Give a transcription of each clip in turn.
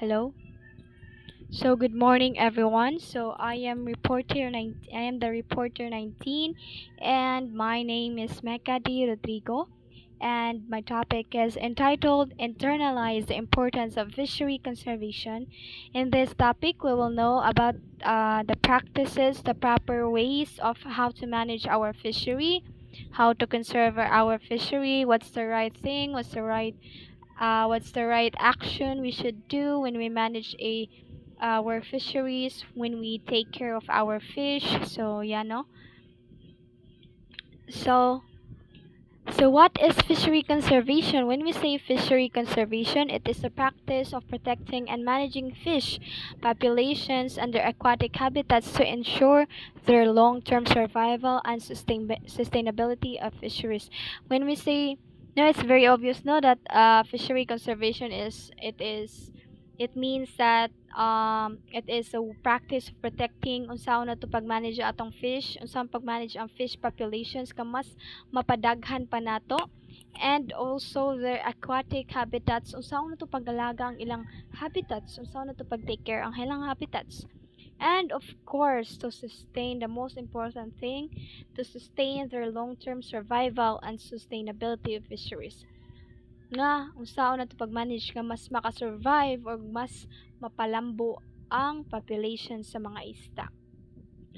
Hello. So good morning, everyone. I am the reporter 19, and my name is Mecca D. Rodrigo, and my topic is entitled "Internalize the Importance of Fishery Conservation." In this topic, we will know about the practices, the proper ways of how to manage our fishery, how to conserve our fishery, what's the right thing, what's the right action we should do when we manage a our fisheries, when we take care of our fish. So yeah, no. So what is fishery conservation? When we say fishery conservation, it is the practice of protecting and managing fish populations and their aquatic habitats to ensure their long-term survival and sustainability of fisheries. When we say, no, it's very obvious, no, that fishery conservation it means that it is a practice of protecting unsaon na to pagmanage atong fish, unsaon pagmanage ang fish populations ka mas mapadaghan pa nato, and also their aquatic habitats, unsaon na to pagalaga ang ilang habitats, unsaon na to pag-take care ang ilang habitats, and of course to sustain the most important thing, to sustain their long-term survival and sustainability of fisheries, nga unsaon na to pag-manage nga mas makasurvive or mas mapalambo ang population sa mga isda.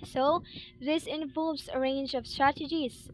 So, this involves a range of strategies,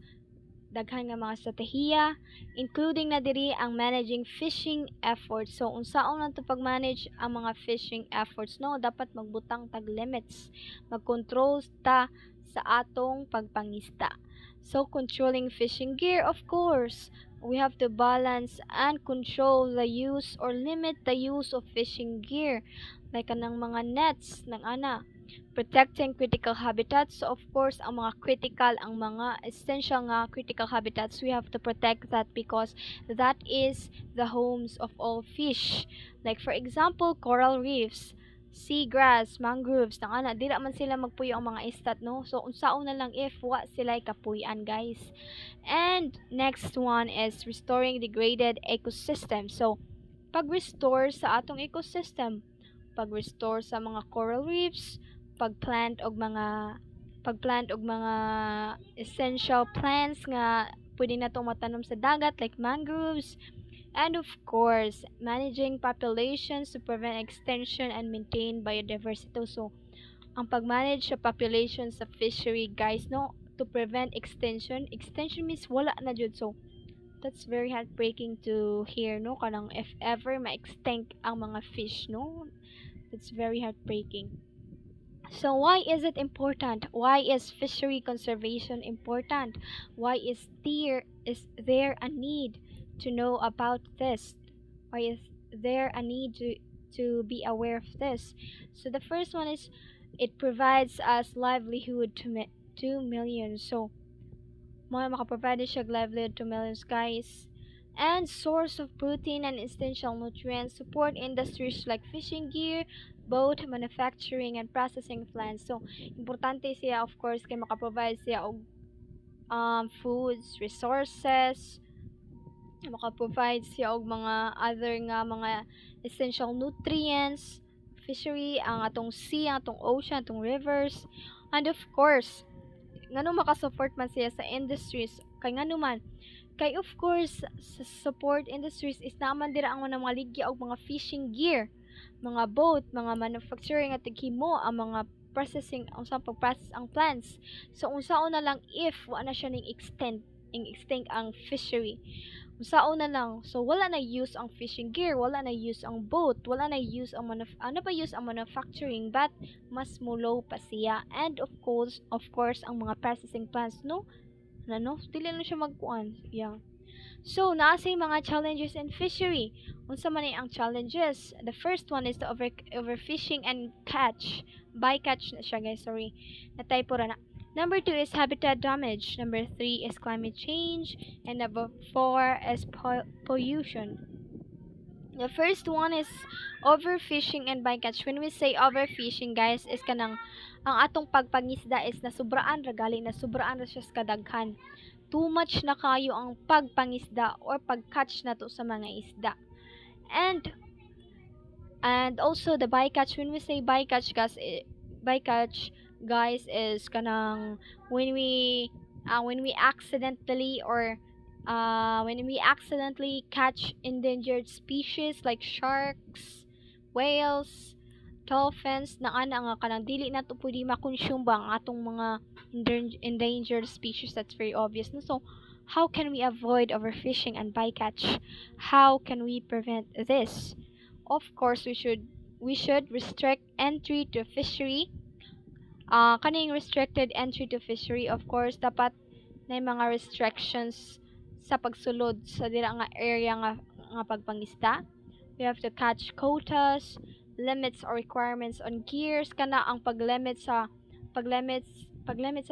daghan nga mga estratehiya, including na diri ang managing fishing efforts. So, unsaon na to pag-manage ang mga fishing efforts, no? Dapat magbutang tag limits, mag-control ta sa atong pagpangista. So, controlling fishing gear, of course, we have to balance and control the use or limit the use of fishing gear, like kanang mga nets ng ana. Protecting critical habitats, so of course ang mga essential nga critical habitats, we have to protect that because that is the homes of all fish, like for example coral reefs, seagrass, mangroves nang ana dira man sila magpuyo ang mga isdat, no? So unsaon na lang if wa sila kapuy-an, guys. And next one is restoring degraded ecosystem. So pag-restore sa atong ecosystem, pag-restore sa mga coral reefs, pagplant og mga essential plants nga pwede na itong matanom sa dagat like mangroves, and of course managing populations to prevent extinction and maintain biodiversity. So ang pag-manage sa population sa fishery, guys, no, to prevent extinction means wala na jud. So that's very heartbreaking to hear, no, kanang if ever ma-extinct ang mga fish, no, that's very heartbreaking. So why is it important? Why is fishery conservation important? Why is there a need to know about this? Why is there a need to be aware of this? So the first one is it provides us livelihood to millions. So makaprovide siya livelihood to millions, guys. And source of protein and essential nutrients, support industries like fishing gear, boat manufacturing and processing plants. So importante siya, of course, kay makaprovide siya og foods, resources, makaprovide siya og mga other nga mga essential nutrients, fishery, ang atong sea, ang atong ocean, atong rivers, and of course ngano makasupport man siya sa industries, kay ngano man, kay of course sa support industries is naman dira ang mga ligya og mga fishing gear, mga boat, mga manufacturing at tighimo ang mga processing, unsang pag-process ang plants. So unsaon na lang if wa na siya ning extinct ang fishery, unsaon na lang, so wala na use ang fishing gear, wala na use ang boat, wala na use ang use ang manufacturing, but mas mulo pa siya. And of course ang mga processing plants, no, dili na siya magkuan, yeah. So naa say mga challenges in fishery. Unsa man ang challenges? The first one is the overfishing and bycatch na siya, guys, sorry, na-typo ra na. Number 2 is habitat damage. Number 3 is climate change. And number 4 is pollution. The first one is overfishing and bycatch. When we say overfishing, guys, is kanang ang atong pagpangisda is nasubraan ra siya sa kadaghan. Too much na kayo ang pagpangisda or pagcatch nato sa mga isda. And And also the bycatch, when we say bycatch guys, bycatch guys is kanang when we accidentally or when we accidentally catch endangered species like sharks, whales, dolphins na ana nga kanang dili na to pwede makonsume ba ang atong mga endangered species. That's very obvious, no? So how can we avoid overfishing and bycatch? How can we prevent this? Of course, we should restrict entry to fishery. Kaning restricted entry to fishery, of course, dapat na mga restrictions sa pagsulod sa dira nga area nga pagpangista. We have to catch quotas, limits or requirements on gears, kana ang paglimit sa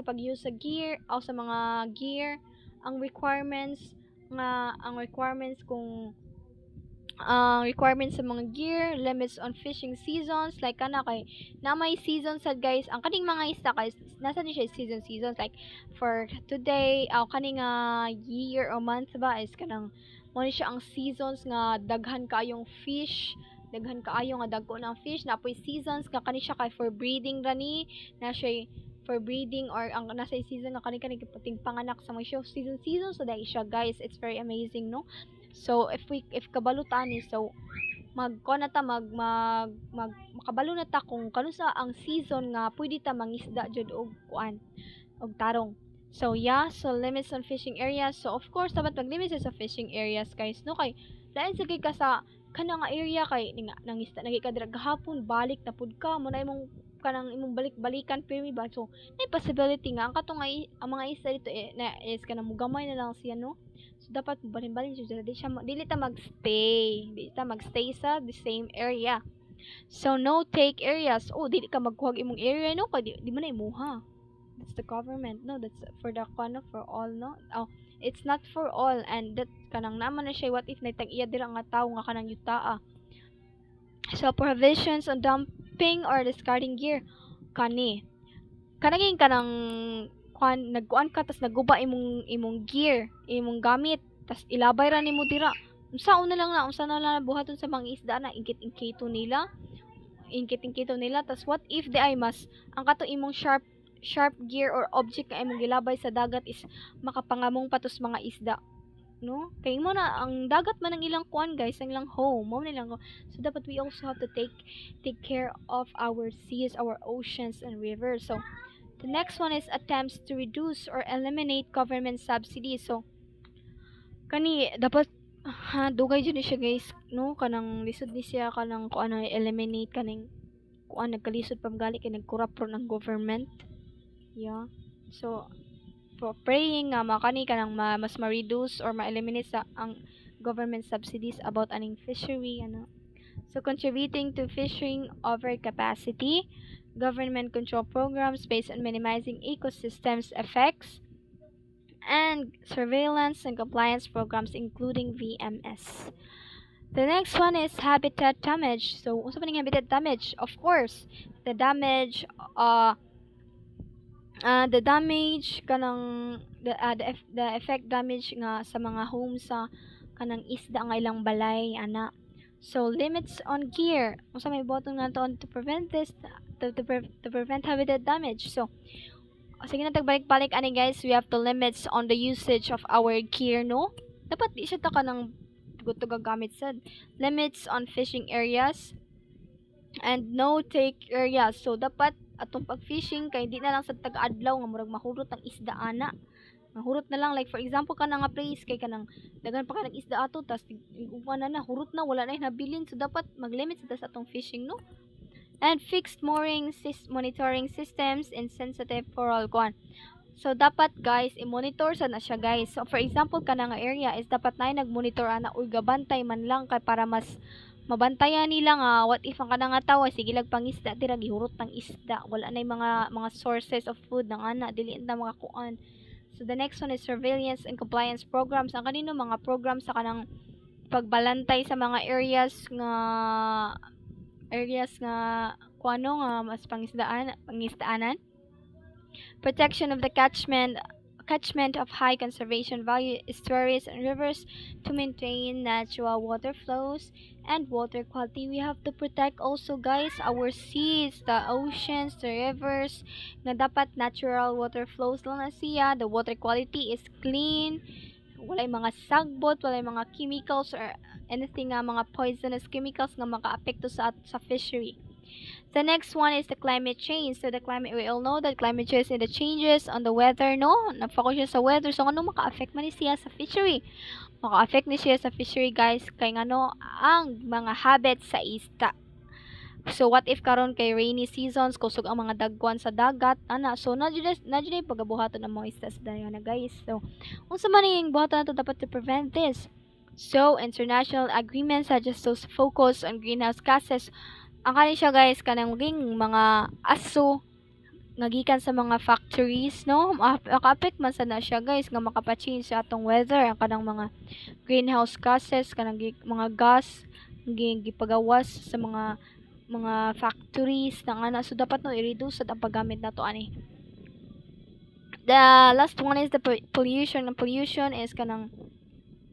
pag-use sa gear o sa mga gear, ang requirements kung requirements sa mga gear, limits on fishing seasons, like kana kay na may season sad guys, ang kaning mga isda guys, nasa ni siya seasons like for today, kaning year or month ba is kanang mo ni siya ang seasons nga daghan kaayong fish, daghan kaayo nga dagko ng fish, na apoy seasons nga kani siya kay for breeding rani, na siya for breeding or ang nasa season nga kani pating panganak sa mga season so dai siya guys. It's very amazing, no? So if kabalo ta ni, so makabalo na ta kung kano sa ang season nga pwede ta mangisda jud og kuan og tarong. So yeah, so limits on fishing areas. So of course dapat mag-limit sa fishing areas guys, no? Kay lain sa kay ka sa kana nga area kay nangisda nagi ka dira gahapon, balik na pud ka mo na imong kanang imong balik-balikan pirmi ba. So may possibility nga ang kato nga ang mga isda dito na is kanang mugamay na lang siya, no? So dapat balin-balin siya, dili ta magstay sa the same area. So no take areas. Oh, dili ka magkuhag imong area, no? Kay di mo na imuha. That's the government, no? That's for the for all, no? Oh, it's not for all, and that kanang naman na siya, what if naitag iya dira nga tawo nga kanang yutaa. So provisions on dumping or discarding gear, kanaging kanang nagkuan ka tas naguba imong gear, imong gamit, tas ilabay ra nimo dira. Unsa na lang buhaton sa mga isda na ingkit-ingkito nila, tas what if di ay mas ang kato imong sharp gear or object nga imong gilabay sa dagat is makapangamong patos mga isda, no? Kay mo na ang dagat man ang ilang kuan guys, ang ilang home mo nilang. So dapat we also have to take care of our seas, our oceans and rivers. So the next one is attempts to reduce or eliminate government subsidies. So kani dapat dugay jud ni siya guys, no? Kanang lisod ni siya kanang kuan eliminate kaning kuan nagkalisod pamgali kay nagkorrupt ron ang government. Yeah. So for praying nga makani kanang mas ma-reduce or ma-eliminate sa ang government subsidies about aning fishery, ano. So contributing to fishing overcapacity, government control programs based on minimizing ecosystems effects, and surveillance and compliance programs including VMS. The next one is habitat damage. So unsa man habitat damage? Of course, the damage kanang the effect damage nga sa mga homes sa kanang isda nga ilang balay ana. So limits on gear, unsa may button nga to prevent this, to prevent habitat damage. So sige na tagbalik-balik ani guys, we have to limits on the usage of our gear, no? Dapat di siya ta kanang to gagamit sad. Limits on fishing areas and no take areas. So dapat atong pag-fishing kay di na lang sa tag-adlaw nga murag mahurot ang isda ana. Mahurot na lang, like for example kanang nga place kay kanang daghan pa kanang isda ato tas ugma na hurot na wala na nabilin. So dapat mag-limit sa atong fishing, no? And fixed mooring monitoring systems in sensitive coral kuan. So dapat guys i-monitor sa na siya guys. So for example kanang nga area is dapat na nag-monitor ana or gabantay man lang kay para mas mabantayan nila nga what if ang kanang nga tawo sige lag pangisda dira gihurot ng isda, wala na mga sources of food nang ana dili na mga kuan. So the next one is surveillance and compliance programs. Ang kanino mga programs sa kanang pagbalantay sa mga areas nga kuano nga mas pangistaanan, protection of the catchment of high conservation value estuaries and rivers to maintain natural water flows and water quality. We have to protect also guys our seas, the oceans, the rivers nga dapat natural water flows lang na siya. The water quality is clean, walay mga sagbot, walay mga chemicals or anything nga mga poisonous chemicals nga makaapekto sa fishery. The next one is the climate change. So the climate, we all know that climate change is the changes on the weather, no? Na-focus siya sa weather. So ano maka-affect man ni siya sa fishery? Maka-affect ni siya sa fishery guys kay ano ang mga habits sa isda. So what if karon kay rainy seasons kusog ang mga dagwan sa dagat ana, so na jud pagabuhaton ng mga isda sa dagat na guys. So unsa man ning buhaton nato dapat to prevent this? So international agreements such as those focus on greenhouse gases, ang kani siya guys kanang mga aso nga gikan sa mga factories, no? Maka-affect man sana siya guys nga makapa-change sa atong weather ang kanang mga greenhouse gases kanang mga gas gipagawas sa mga factories na ana, so dapat no i-reduce ang paggamit nato ani. The last one is the pollution. Ang pollution is kanang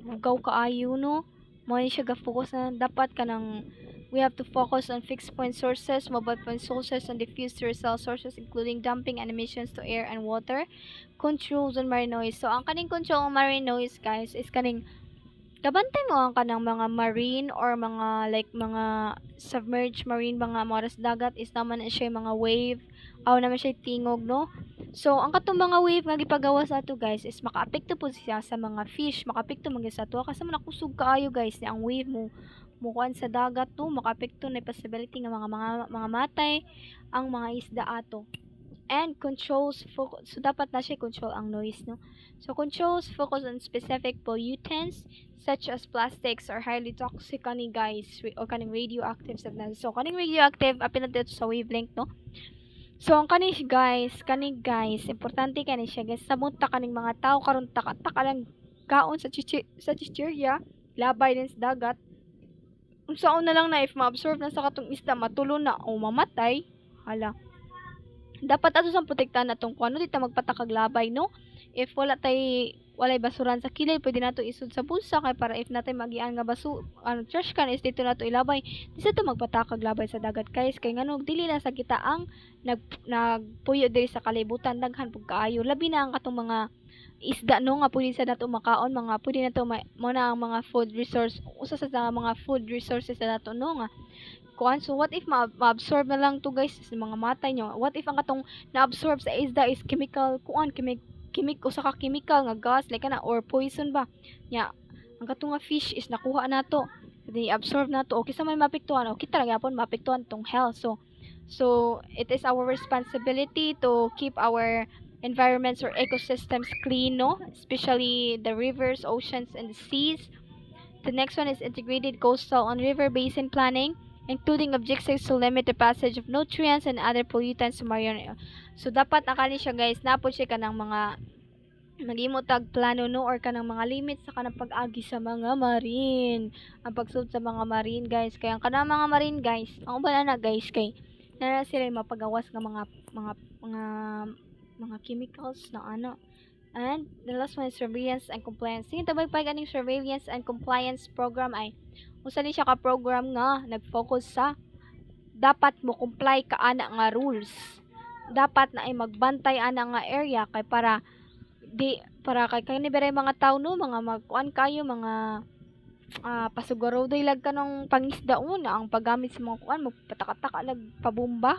mugaw kaayo, no? Mo ni siya ga-focus na dapat kanang we have to focus on fixed point sources, mobile point sources, and diffuse result sources, including dumping and emissions to air and water. Controls on marine noise. So, ang kaning control on marine noise, guys, is kaning kabantay mo ang kanang mga marine or mga like mga submerged marine mga moras dagat is naman na siya mga wave aw naman siya tingog, no? So ang katong mga wave nga gipagawa sa ato guys is makaapekto po siya sa mga fish, makaapekto man sa ato kasi man nakusog kaayo guys ni ang wave mo mukuan sa dagat to, makaapekto na possibility nga mga matay ang mga isda ato. And controls focus, so dapat na siya control ang noise, no? So controls focus on specific pollutants such as plastics or highly toxic kaning guys or kaning radioactive substances. So kaning radioactive apil na dito sa wavelength, no? So ang kaning guys importante kani siya guys sa munta kaning mga tao karon taka lang kaon sa chichirya labay din sa dagat. Unsaon na lang na if ma-absorb na sa katong isda matulon na o mamatay, hala. Dapat ato sang protektahan natong kuno di ta magpatakag labay, no? If walay basuran sa kilid pwede nato isud sa bulsa kay para if natay magian nga trash can is dito nato ilabay di sa to magpatakag labay sa dagat guys kay ngano dili na sa kita ang nagpuyo diri sa kalibutan daghan pug kaayo labi na ang katong mga isda, no, nga pwede sa nato makaon mga pwede nato mo na ang mga food resource usa sa mga food resources na nato, no, nga kuan. So what if ma-absorb na lang to guys sa mga matay nyo? What if ang katong na-absorb sa isda is chemical kuan usa ka chemical nga gas like kana or poison ba nya ang katong nga fish is nakuha nato then i-absorb nato okay sa may mapektuhan o kita ra gyapon mapektuhan tong health. So it is our responsibility to keep our environments or ecosystems clean, no, especially the rivers, oceans, and the seas. The next one is integrated coastal and river basin planning, including objectives to limit the passage of nutrients and other pollutants to marine. So dapat akali siya guys, napod siya kanang mga maghimo tag plano, no, or kanang mga limits sa kanang pag-agi sa mga marine. Ang pagsud sa mga marine guys, kaya ang kanang mga marine guys, ang ubala na guys kay na sila mapagawas ng mga chemicals na ano. And the last one is surveillance and compliance. Sige tabay pa ganing surveillance and compliance program ay usa ni siya ka program nga nag-focus sa dapat mo comply ka ana nga rules. Dapat na ay magbantay ana nga area kay para kay kani beray mga tao, no, mga magkuan kayo mga pasugaro day lag kanang pangisda una ang paggamit sa mga kuan magpatakataka lag pabomba.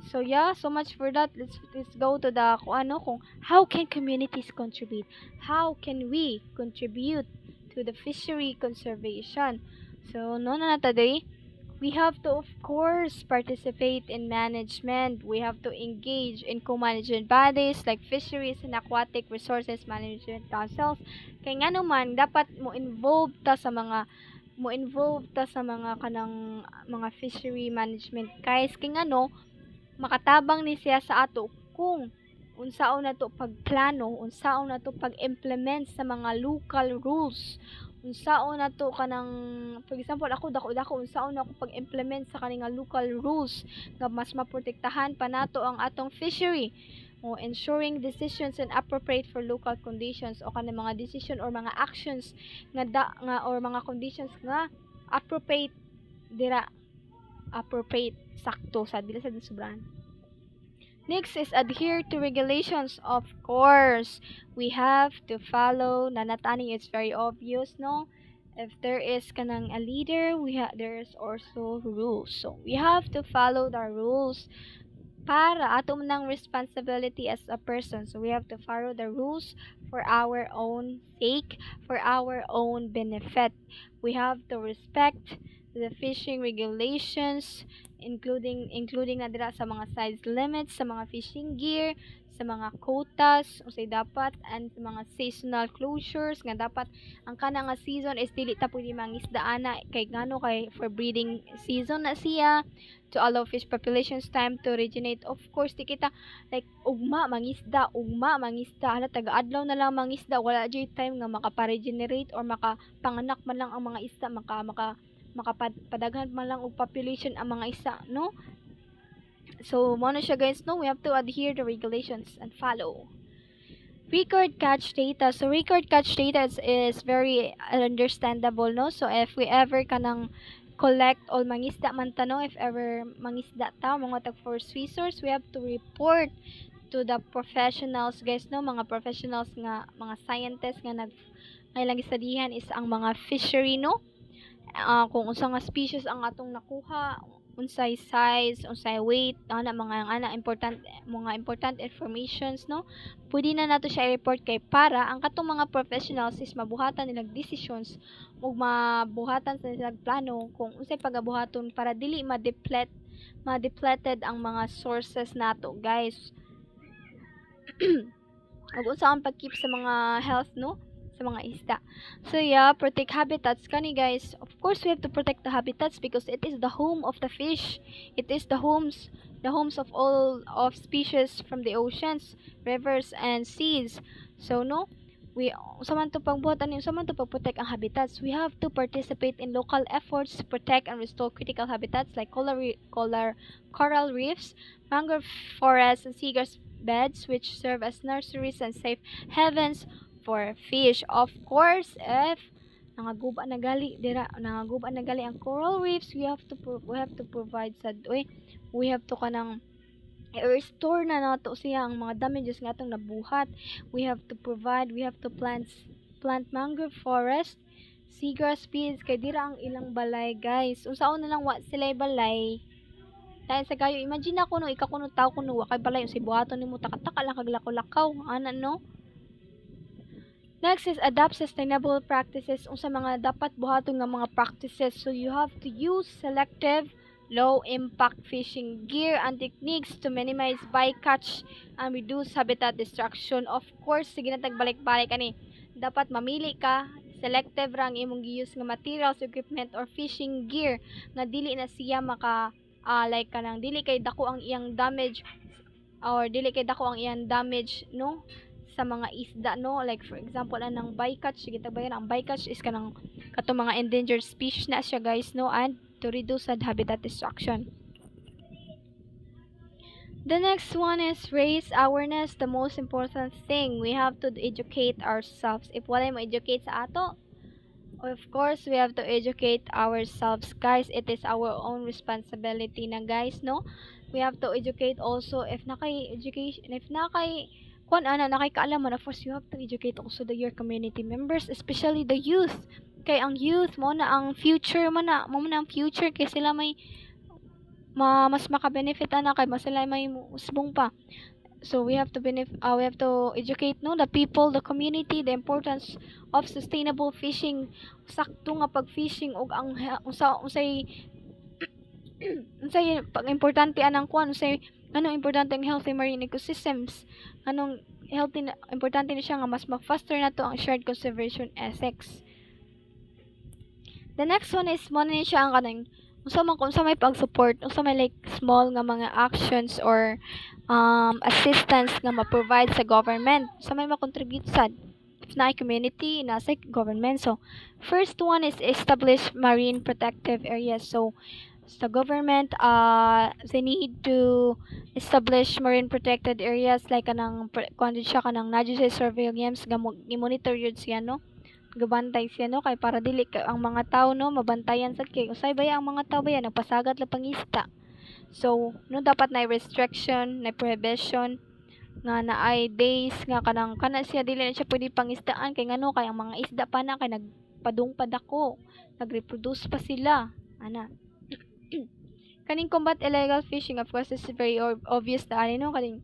So yeah, so much for that. Let's go to the kung how can communities contribute? How can we contribute to the fishery conservation? So no na today, we have to of course participate in management. We have to engage in co-management bodies like fisheries and aquatic resources management councils. Kay ngano man dapat mo involved ta sa mga kanang mga fishery management guys kay ngano makatabang ni siya sa ato kung unsaon na to pagplano, unsaon na to pag-implement sa mga local rules, unsaon na to kanang for example ako dako unsaon na ako pag-implement sa kaning local rules nga mas maprotektahan pa nato ang atong fishery. o ensuring decisions and appropriate for local conditions o kanang mga decision or mga actions nga or mga conditions nga appropriate dira appropriate sakto sa dili sa sobrahan. Next is adhere to regulations. Of course, we have to follow. Nanatani, it's very obvious, no? If there is kanang a leader, there is also rules. So we have to follow the rules para ato nang responsibility as a person. So we have to follow the rules for our own sake, for our own benefit. We have to respect the fishing regulations, including na dira sa mga size limits sa mga fishing gear, sa mga quotas unsay dapat, and sa mga seasonal closures nga dapat ang kana nga season is dili ta pwede mangisda ana kay ngano kay for breeding season na siya, to allow fish populations time to regenerate. Of course di kita like ugma mangisda hala taga-adlaw na lang mangisda, wala jay time nga makapa-regenerate or makapanganak man lang ang mga isda, makapadaghan man lang og population ang mga isa, no? So mo na siya guys, no? We have to adhere to regulations and follow. Record catch data. So record catch data is very understandable, no? So if we ever kanang collect all mangisda man ta, no? If ever mangisda ta mga tag force resource, we have to report to the professionals guys, no? Mga professionals nga mga scientists nga ilang studihan is ang mga fishery, no? Kung unsa nga species ang atong nakuha, unsay size, unsay weight, mga important informations, no? Pwede na nato siya i-report kay para ang katong mga professionals is mabuhatan nilang decisions ug mabuhatan sa nilang plano kung unsay pagabuhaton para dili ma-depleted ang mga sources nato, guys. ug unsa ang pag-keep sa mga health, no? Sa mga isda. So yeah, protect habitats kani guys. Of course we have to protect the habitats because it is the home of the fish. It is the homes of all of species from the oceans, rivers and seas. So no, we sa man to pagprotect ang habitats, we have to participate in local efforts to protect and restore critical habitats like coral reefs, mangrove forests and seagrass beds which serve as nurseries and safe havens for fish. Of course, if nangaguba na gali ang coral reefs, we have to provide we have to kanang i-restore na nato siya ang mga damages nga atong nabuhat. We have to plant mangrove forest, seagrass beds kay dira ang ilang balay, guys. Unsaon na lang wa sila balay. Dahil sa gayo, imagine ako no, ikaw kuno tao kuno wa kay balay unsay buhaton nimo taka-taka lang kag lakaw-lakaw, ana no? Next is adopt sustainable practices. Unsa mga dapat buhaton nga mga practices. So you have to use selective, low impact fishing gear and techniques to minimize bycatch and reduce habitat destruction. Of course, sige na tagbalik-balik ani. Dapat mamili ka selective rang imong gi-use nga materials, equipment or fishing gear nga dili na siya like kanang dili kay dako ang iyang damage no sa mga isda, no? Like for example anang bycatch, sige tabayan ang bycatch is kanang katong mga endangered species na siya, guys, no? And to reduce sad habitat destruction. The next one is raise awareness. The most important thing, we have to educate ourselves. If wala mo educate sa ato, of course we have to educate ourselves, guys. It is our own responsibility na, guys, no? We have to educate also if nakikaalaman. Of course you have to educate also your community members, especially the youth. Kay ang youth mo na ang future ang future kay sila may mas maka-benefit ana kay mas sila may usbong pa. So we have to educate, no, the people, the community, the importance of sustainable fishing, sakto nga pag-fishing ug ang unsay pag importante anang anong importante ang healthy marine ecosystems, importante na siya nga mas ma-foster na to ang shared conservation ethics. The next one is mo na siya ang kanang unsa may pag-support, unsa may like small nga mga actions or assistance nga ma-provide sa government, sa may ma-contribute sad if na community na sa government. So first one is establish marine protective areas. So the government, they need to establish marine protected areas like kanang kuan jud siya kanang na jud siya surveillance i-monitor yun siya no, gabantay siya no, kay para dili ka ang mga tao no mabantayan sad kay usay baya ang mga tao baya nagpasagat la pangista. So no dapat na restriction na prohibition nga naay days nga kanang kana siya dili na siya pwede pangisdaan kay ngano kay ang mga isda pa na kay nagpadung padako, nagreproduce pa sila ana. Kaning combat illegal fishing, of course, is very obvious na ani no, kaning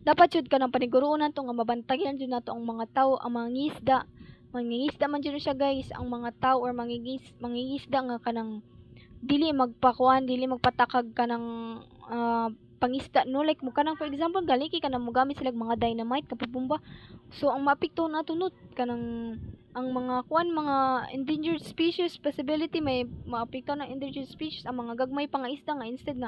dapat jud kanang paniguruon nato nga mabantayan jud nato ang mga tawo, ang mga ngisda. Mangingisda man jud siya guys, ang mga tawo or mangingisda nga kanang dili magpakuan, dili magpatakag kanang pangisda no, like mo kanang for example galiki kanang mogamit sila mga dynamite kapag bomba. So ang maapektuhan nato no kanang ang mga kuan mga endangered species possibility may maapektuhan ng endangered species ang mga gagmay pa nga isda nga instead nga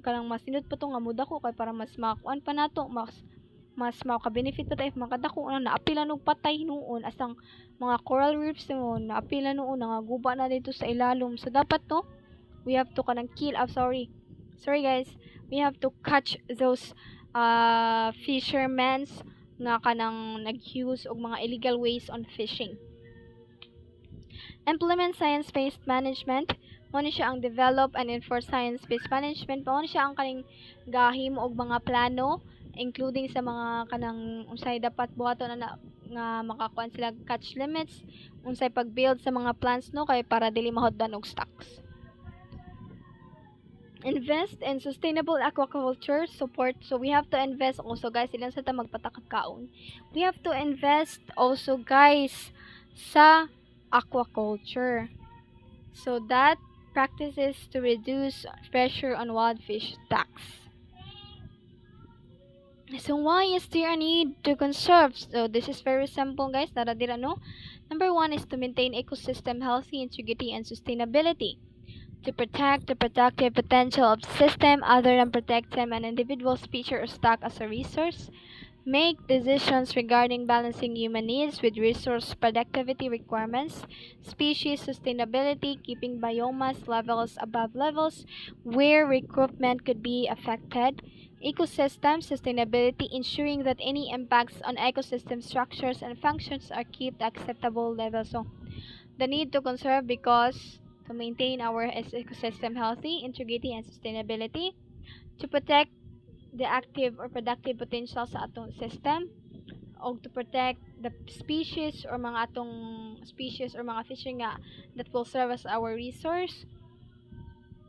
kanang masinod pa to nga mudako kay para mas makuan pa nato mas maka-benefit pa tayo makadako na naapila og patay noon asang mga coral reefs mo naapila noon nangaguba na dito sa ilalom. So dapat to we have to kanang kill sorry guys, we have to catch those fishermen nga kanang nag-use og mga illegal ways on fishing. Implement science-based management. Mao ni siya ang develop and enforce science-based management. Mao ni siya ang kaning gahimo og mga plano including sa mga kanang unsay dapat buhaton na nga makakuan sila catch limits, unsay pag-build sa mga plants no kay para dili mahuddan og stocks. Invest in sustainable aquaculture support. So we have to invest also guys, ilang sa ta magpatakakaon. We have to invest also guys sa aquaculture. So that practices to reduce pressure on wild fish stocks. So why is there a need to conserve? So this is very simple guys, dira no. Number 1 is to maintain ecosystem healthy integrity and sustainability. To protect the productive potential of the system other than protecting an individual species or stock as a resource. Make decisions regarding balancing human needs with resource productivity requirements, species sustainability, keeping biomass levels above levels where recruitment could be affected, ecosystem sustainability, ensuring that any impacts on ecosystem structures and functions are kept at acceptable levels. So, the need to conserve because to maintain our ecosystem healthy, integrity, and sustainability, to protect the active or productive potential sa atong system, o to protect the species or mga atong species or mga fish nga that will serve as our resource,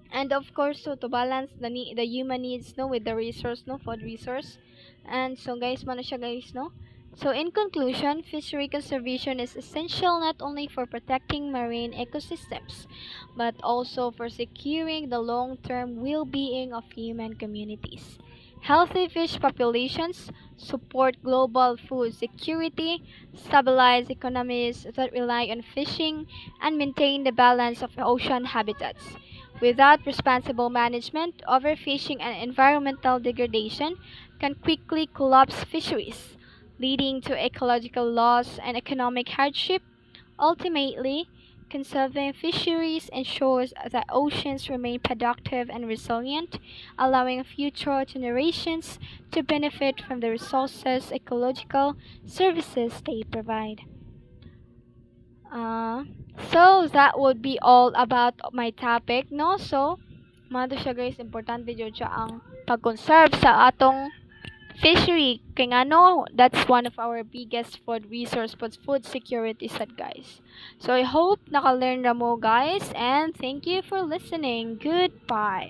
and of course so to balance the human needs no with the resource no food resource. And so guys mo na siya guys no. So in conclusion, fishery conservation is essential not only for protecting marine ecosystems, but also for securing the long-term well-being of human communities. Healthy fish populations support global food security, stabilize economies that rely on fishing, and maintain the balance of ocean habitats. Without responsible management, overfishing and environmental degradation can quickly collapse fisheries, leading to ecological loss and economic hardship. Ultimately, conserving fisheries ensures that oceans remain productive and resilient, allowing future generations to benefit from the resources ecological services they provide. So that would be all about my topic, no? So, mga siya guys, importante jud siya ang pag-conserve sa atong fishery kay ngano that's one of our biggest food resource but food security sad guys. So I hope naka-learn na mo guys, and thank you for listening. Goodbye.